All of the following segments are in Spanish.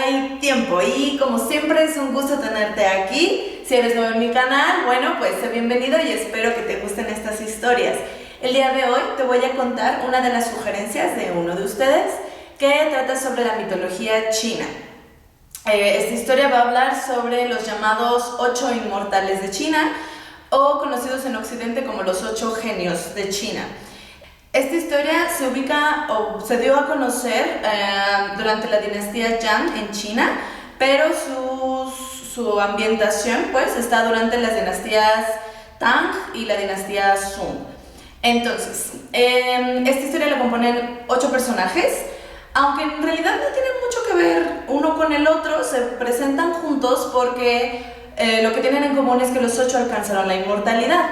hay tiempo y como siempre es un gusto tenerte aquí. Si eres nuevo en mi canal, bueno, pues sé bienvenido y espero que te gusten estas historias. El día de hoy te voy a contar una de las sugerencias de uno de ustedes que trata sobre la mitología china. Esta historia va a hablar sobre los llamados 8 inmortales de China, o conocidos en Occidente como los 8 genios de China. Esta historia se ubica o se dio a conocer durante la dinastía Yang en China, pero su ambientación pues está durante las dinastías Tang y la dinastía Song. Entonces, esta historia la componen 8 personajes, aunque en realidad no tienen mucho que ver uno con el otro. Se presentan juntos porque lo que tienen en común es que los 8 alcanzaron la inmortalidad.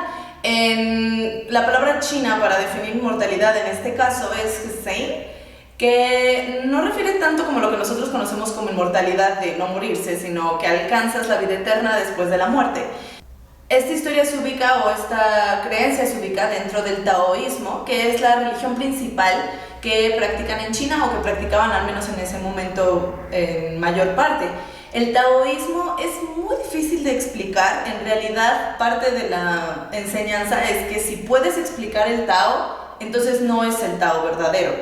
La palabra china para definir inmortalidad en este caso es Hsien, que no refiere tanto como lo que nosotros conocemos como inmortalidad de no morirse, sino que alcanzas la vida eterna después de la muerte. Esta historia se ubica, o esta creencia se ubica dentro del taoísmo, que es la religión principal que practican en China, o que practicaban al menos en ese momento en mayor parte. El taoísmo es muy difícil de explicar. En realidad, parte de la enseñanza es que si puedes explicar el Tao, entonces no es el Tao verdadero.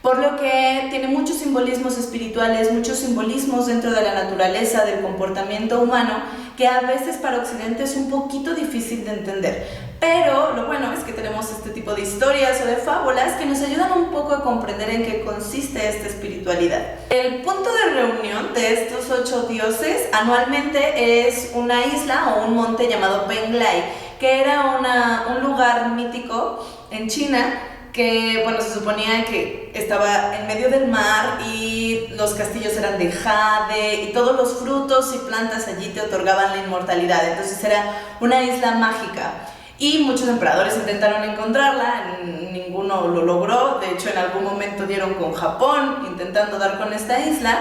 Por lo que tiene muchos simbolismos espirituales, muchos simbolismos dentro de la naturaleza, del comportamiento humano, que a veces para Occidente es un poquito difícil de entender. Pero lo bueno es que tenemos este tipo de historias o de fábulas que nos ayudan un poco a comprender en qué consiste esta espiritualidad. El punto de reunión de estos 8 dioses anualmente es una isla o un monte llamado Penglai, que era un lugar mítico en China que, bueno, se suponía que estaba en medio del mar y los castillos eran de jade y todos los frutos y plantas allí te otorgaban la inmortalidad. Entonces era una isla mágica. Y muchos emperadores intentaron encontrarla, ninguno lo logró. De hecho, en algún momento dieron con Japón intentando dar con esta isla.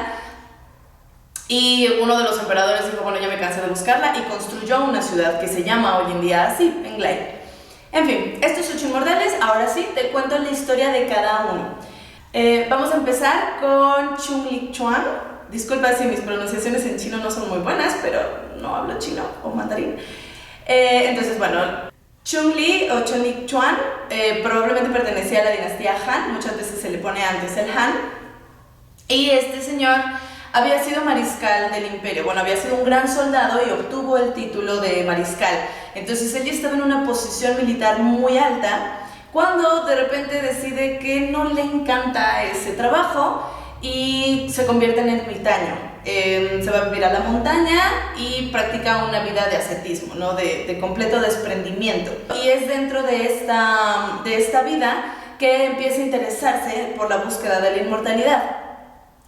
Y uno de los emperadores dijo, bueno, ya me cansé de buscarla, y construyó una ciudad que se llama hoy en día así, Penglai. En fin, estos 8 inmortales, ahora sí te cuento la historia de cada uno. Vamos a empezar con Chun-Li Chuan. Disculpa si mis pronunciaciones en chino no son muy buenas, pero no hablo chino o mandarín. Entonces, bueno, Chun-Li o Chun-Li Chuan probablemente pertenecía a la dinastía Han. Muchas veces se le pone antes el Han. Y este señor había sido mariscal del imperio. Bueno, había sido un gran soldado y obtuvo el título de mariscal. Entonces él ya estaba en una posición militar muy alta cuando de repente decide que no le encanta ese trabajo y se convierte en ermitaño. Se va a vivir a la montaña y practica una vida de ascetismo, ¿no? de completo desprendimiento. Y es dentro de esta vida que empieza a interesarse por la búsqueda de la inmortalidad.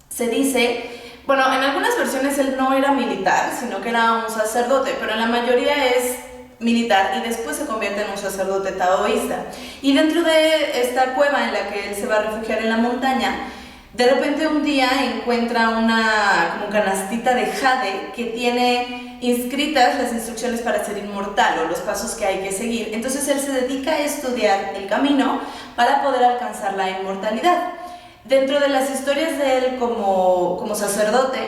Se dice, bueno, en algunas versiones él no era militar, sino que era un sacerdote, pero en la mayoría es militar y después se convierte en un sacerdote taoísta. Y dentro de esta cueva en la que él se va a refugiar en la montaña, de repente un día encuentra como canastita de jade que tiene inscritas las instrucciones para ser inmortal, o los pasos que hay que seguir. Entonces él se dedica a estudiar el camino para poder alcanzar la inmortalidad. Dentro de las historias de él como sacerdote,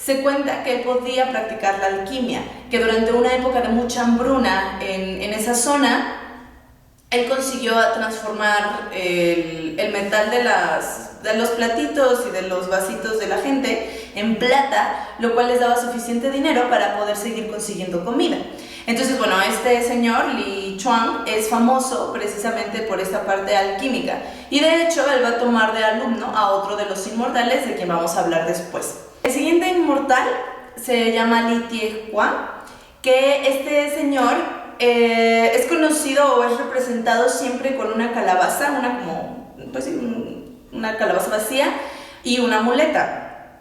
se cuenta que él podía practicar la alquimia, que durante una época de mucha hambruna en esa zona, él consiguió transformar el metal de los platitos y de los vasitos de la gente en plata, lo cual les daba suficiente dinero para poder seguir consiguiendo comida. Entonces, bueno, este señor, Li Chuan, es famoso precisamente por esta parte alquímica. Y de hecho, él va a tomar de alumno a otro de los inmortales de quien vamos a hablar después. El siguiente inmortal se llama Li Tiehua, que este señor es conocido o es representado siempre con una calabaza, una calabaza vacía y una muleta.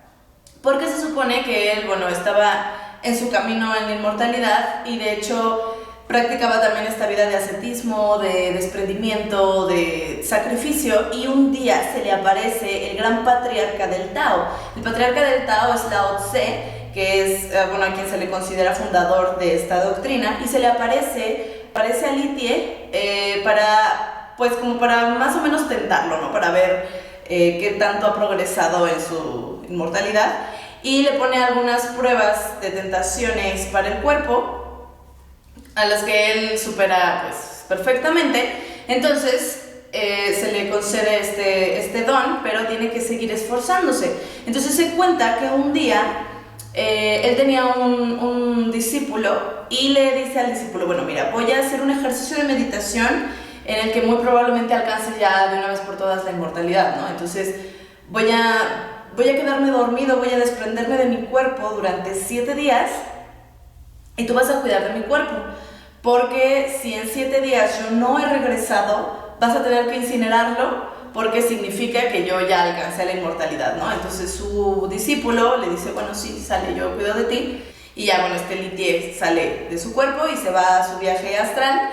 Porque se supone que él, bueno, estaba en su camino en la inmortalidad y de hecho practicaba también esta vida de ascetismo, de desprendimiento, de sacrificio, y un día se le aparece el gran patriarca del Tao. El patriarca del Tao es Lao Tse, que es, a quien se le considera fundador de esta doctrina, y se le aparece a Li Tie para más o menos tentarlo, ¿no? Para ver qué tanto ha progresado en su inmortalidad. y le pone algunas pruebas de tentaciones para el cuerpo, a las que él supera pues perfectamente. Entonces se le concede este don, pero tiene que seguir esforzándose. Entonces se cuenta que un día él tenía un discípulo y le dice al discípulo, bueno, mira, voy a hacer un ejercicio de meditación en el que muy probablemente alcance ya de una vez por todas la inmortalidad, ¿no? Entonces voy a quedarme dormido, voy a desprenderme de mi cuerpo durante 7 días y tú vas a cuidar de mi cuerpo, porque si en 7 días yo no he regresado, vas a tener que incinerarlo, porque significa que yo ya alcancé la inmortalidad, ¿no? Entonces su discípulo le dice, bueno, sí, sale, yo cuido de ti. Y ya, bueno, litier sale de su cuerpo y se va a su viaje astral.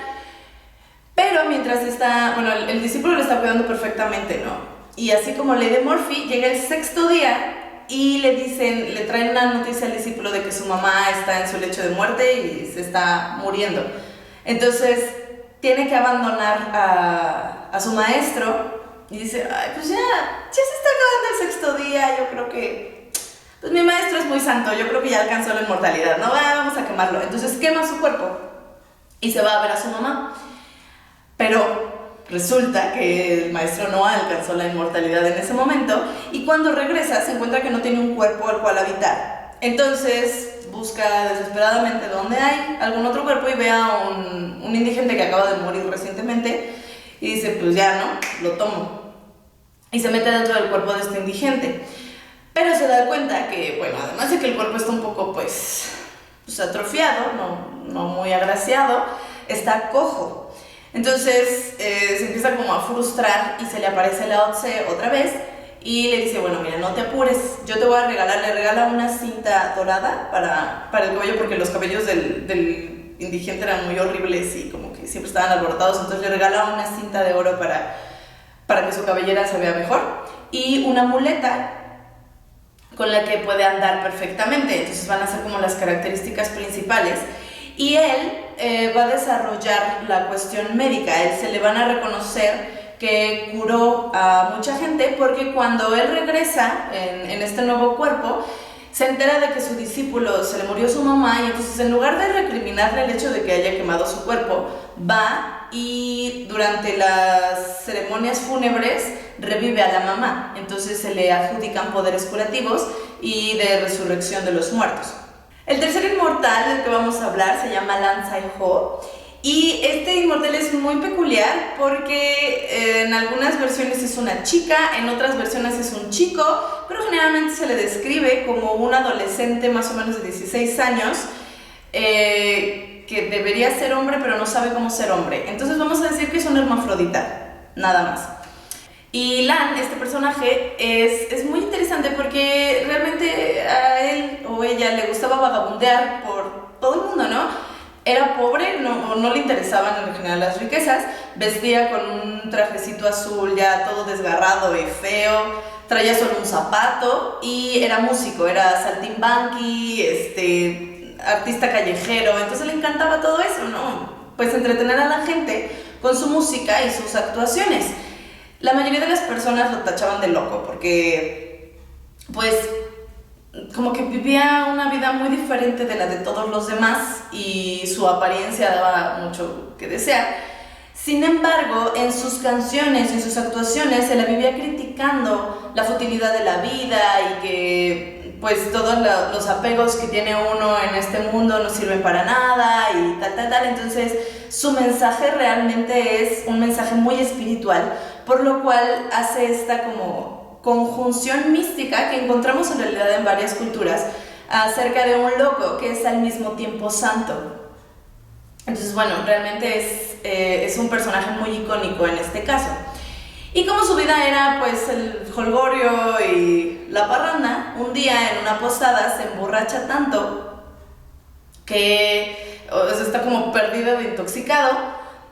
Pero mientras está, bueno, el discípulo lo está cuidando perfectamente, ¿no? Y así como ley de Murphy, llega el 6.º día y le traen una noticia al discípulo de que su mamá está en su lecho de muerte y se está muriendo. Entonces tiene que abandonar a su maestro. Y dice, ay, pues ya se está acabando el 6.º día, yo creo que, pues mi maestro es muy santo, yo creo que ya alcanzó la inmortalidad, ¿no? Vamos a quemarlo. Entonces quema su cuerpo y se va a ver a su mamá. Pero resulta que el maestro no alcanzó la inmortalidad en ese momento y cuando regresa se encuentra que no tiene un cuerpo al cual habitar. Entonces busca desesperadamente dónde hay algún otro cuerpo y ve a un indigente que acaba de morir recientemente. Y dice, pues ya, ¿no? Lo tomo. Y se mete dentro del cuerpo de este indigente. Pero se da cuenta que, bueno, además de que el cuerpo está un poco, pues atrofiado, no muy agraciado, está cojo. Entonces se empieza como a frustrar y se le aparece Lao Tse otra vez y le dice, bueno, mira, no te apures, yo te voy a regalar, le regala una cinta dorada para el cabello, porque los cabellos del indigente eran muy horribles y como que siempre estaban alborotados, entonces le regala una cinta de oro para que su cabellera se vea mejor y una muleta con la que puede andar perfectamente. Entonces van a ser como las características principales y él va a desarrollar la cuestión médica. A él se le van a reconocer que curó a mucha gente, porque cuando él regresa en este nuevo cuerpo se entera de que su discípulo se le murió su mamá y entonces en lugar de recriminarle el hecho de que haya quemado su cuerpo, va y durante las ceremonias fúnebres revive a la mamá. Entonces se le adjudican poderes curativos y de resurrección de los muertos. El tercer inmortal del que vamos a hablar se llama Lan Cai-ho. Y este inmortal es muy peculiar porque en algunas versiones es una chica, en otras versiones es un chico, pero generalmente se le describe como un adolescente más o menos de 16 años que debería ser hombre pero no sabe cómo ser hombre. Entonces vamos a decir que es un hermafrodita, nada más. Y Lan, este personaje, es muy interesante porque realmente a él o ella le gustaba vagabundear por todo el mundo, ¿no? Era pobre, no le interesaban en general las riquezas, vestía con un trajecito azul ya todo desgarrado y feo, traía solo un zapato y era músico, era saltimbanqui, artista callejero, entonces le encantaba todo eso, ¿no? Pues entretener a la gente con su música y sus actuaciones. La mayoría de las personas lo tachaban de loco porque, pues, como que vivía una vida muy diferente de la de todos los demás y su apariencia daba mucho que desear. Sin embargo, en sus canciones y en sus actuaciones se la vivía criticando la futilidad de la vida y que pues todos los apegos que tiene uno en este mundo no sirven para nada y tal. Entonces su mensaje realmente es un mensaje muy espiritual, por lo cual hace esta como conjunción mística que encontramos en realidad en varias culturas acerca de un loco que es al mismo tiempo santo. Entonces, bueno, realmente es un personaje muy icónico en este caso. Y como su vida era pues el jolgorio y la parranda, un día en una posada se emborracha tanto que está como perdido de intoxicado,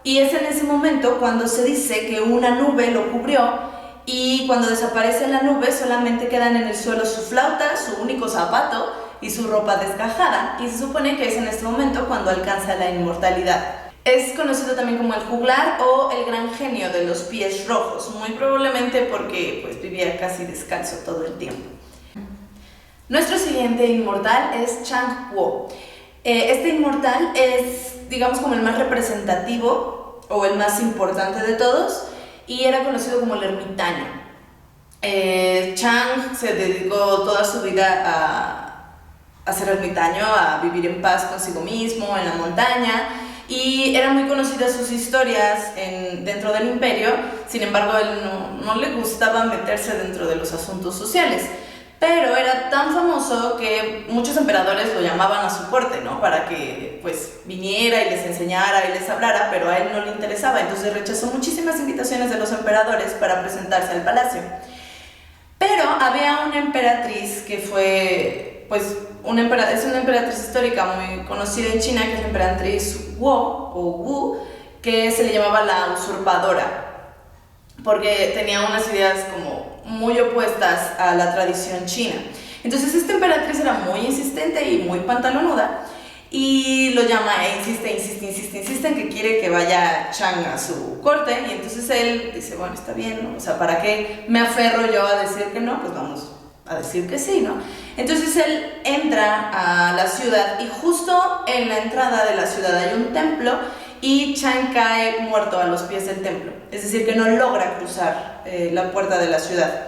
y es en ese momento cuando se dice que una nube lo cubrió. Y cuando desaparece la nube solamente quedan en el suelo su flauta, su único zapato y su ropa desgajada, y se supone que es en este momento cuando alcanza la inmortalidad. Es conocido también como el juglar o el gran genio de los pies rojos, muy probablemente porque pues vivía casi descalzo todo el tiempo. Nuestro siguiente inmortal es Chang Guo. Este inmortal es, digamos, como el más representativo o el más importante de todos y era conocido como el ermitaño. Chang se dedicó toda su vida a ser ermitaño, a vivir en paz consigo mismo, en la montaña, y eran muy conocidas sus historias dentro del imperio. Sin embargo, a él no le gustaba meterse dentro de los asuntos sociales. Pero era tan famoso que muchos emperadores lo llamaban a su corte, ¿no? Para que pues viniera y les enseñara y les hablara, pero a él no le interesaba, entonces rechazó muchísimas invitaciones de los emperadores para presentarse al palacio. Pero había una emperatriz que fue, pues, es una emperatriz histórica muy conocida en China, que es la emperatriz Wu, que se le llamaba la usurpadora, porque tenía unas ideas como muy opuestas a la tradición china. Entonces esta emperatriz era muy insistente y muy pantalonuda y lo llama e insiste en que quiere que vaya Chang a su corte, y entonces él dice, bueno, está bien, ¿no? O sea, ¿para qué me aferro yo a decir que no? Pues vamos a decir que sí, ¿no? Entonces él entra a la ciudad y justo en la entrada de la ciudad hay un templo y Chang cae muerto a los pies del templo, es decir, que no logra cruzar la puerta de la ciudad.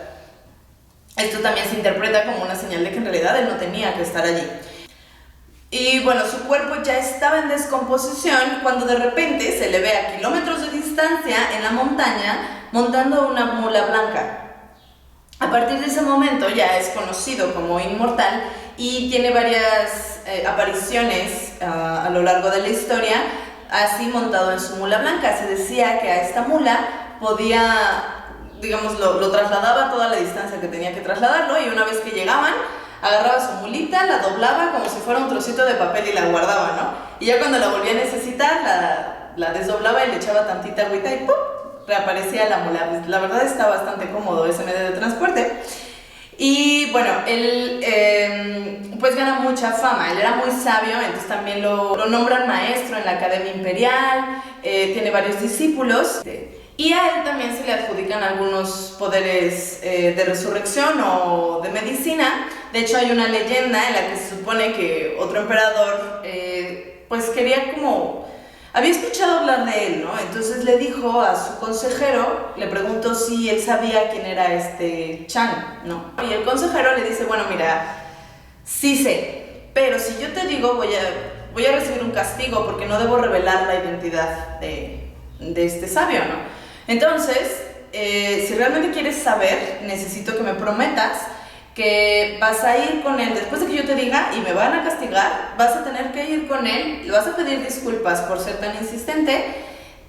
Esto también se interpreta como una señal de que en realidad él no tenía que estar allí. Y bueno, su cuerpo ya estaba en descomposición cuando de repente se le ve a kilómetros de distancia en la montaña montando una mula blanca. A partir de ese momento ya es conocido como inmortal y tiene varias apariciones a lo largo de la historia, así montado en su mula blanca. Se decía que a esta mula podía, digamos, lo trasladaba toda la distancia que tenía que trasladarlo, y una vez que llegaban, agarraba su mulita, la doblaba como si fuera un trocito de papel y la guardaba, ¿no? Y ya cuando la volvía a necesitar, la desdoblaba y le echaba tantita agüita y ¡pum!, reaparecía la mula. La verdad está bastante cómodo ese medio de transporte. Y bueno, él pues gana mucha fama, él era muy sabio, entonces también lo nombran maestro en la Academia Imperial, tiene varios discípulos, y a él también se le adjudican algunos poderes de resurrección o de medicina. De hecho hay una leyenda en la que se supone que otro emperador pues quería como... había escuchado hablar de él, ¿no? Entonces le dijo a su consejero, le preguntó si él sabía quién era este Chang, ¿no? Y el consejero le dice, bueno, mira, sí sé, pero si yo te digo voy a recibir un castigo porque no debo revelar la identidad de este sabio, ¿no? Entonces, si realmente quieres saber, necesito que me prometas que vas a ir con él, después de que yo te diga y me van a castigar, vas a tener que ir con él, le vas a pedir disculpas por ser tan insistente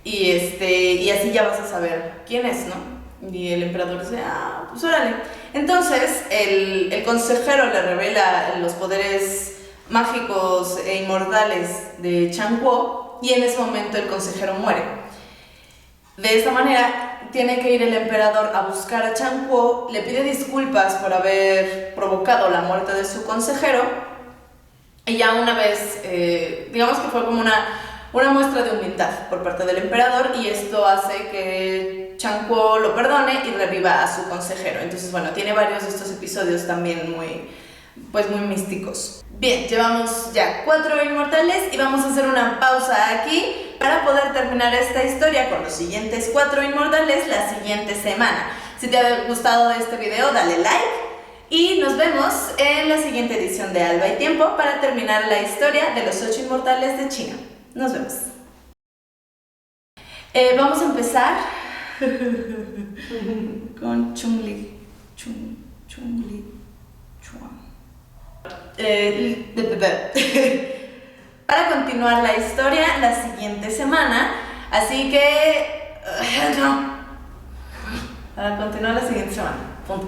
y así ya vas a saber quién es, ¿no? Y el emperador dice, pues órale. Entonces el consejero le revela los poderes mágicos e inmortales de Chang Guo, y en ese momento el consejero muere. De esta manera tiene que ir el emperador a buscar a Chang Guo, le pide disculpas por haber provocado la muerte de su consejero, y ya una vez, digamos que fue como una muestra de humildad por parte del emperador, y esto hace que Chang Guo lo perdone y reviva a su consejero. Entonces bueno, tiene varios de estos episodios también muy místicos. Bien, llevamos ya 4 inmortales y vamos a hacer una pausa aquí para poder terminar esta historia con los siguientes 4 inmortales la siguiente semana. Si te ha gustado este video, dale like y nos vemos en la siguiente edición de Alba y Tiempo para terminar la historia de los 8 inmortales de China. Nos vemos. Vamos a empezar con Chun-Li. Para continuar la historia la siguiente semana, así que no, para continuar la siguiente semana, punto.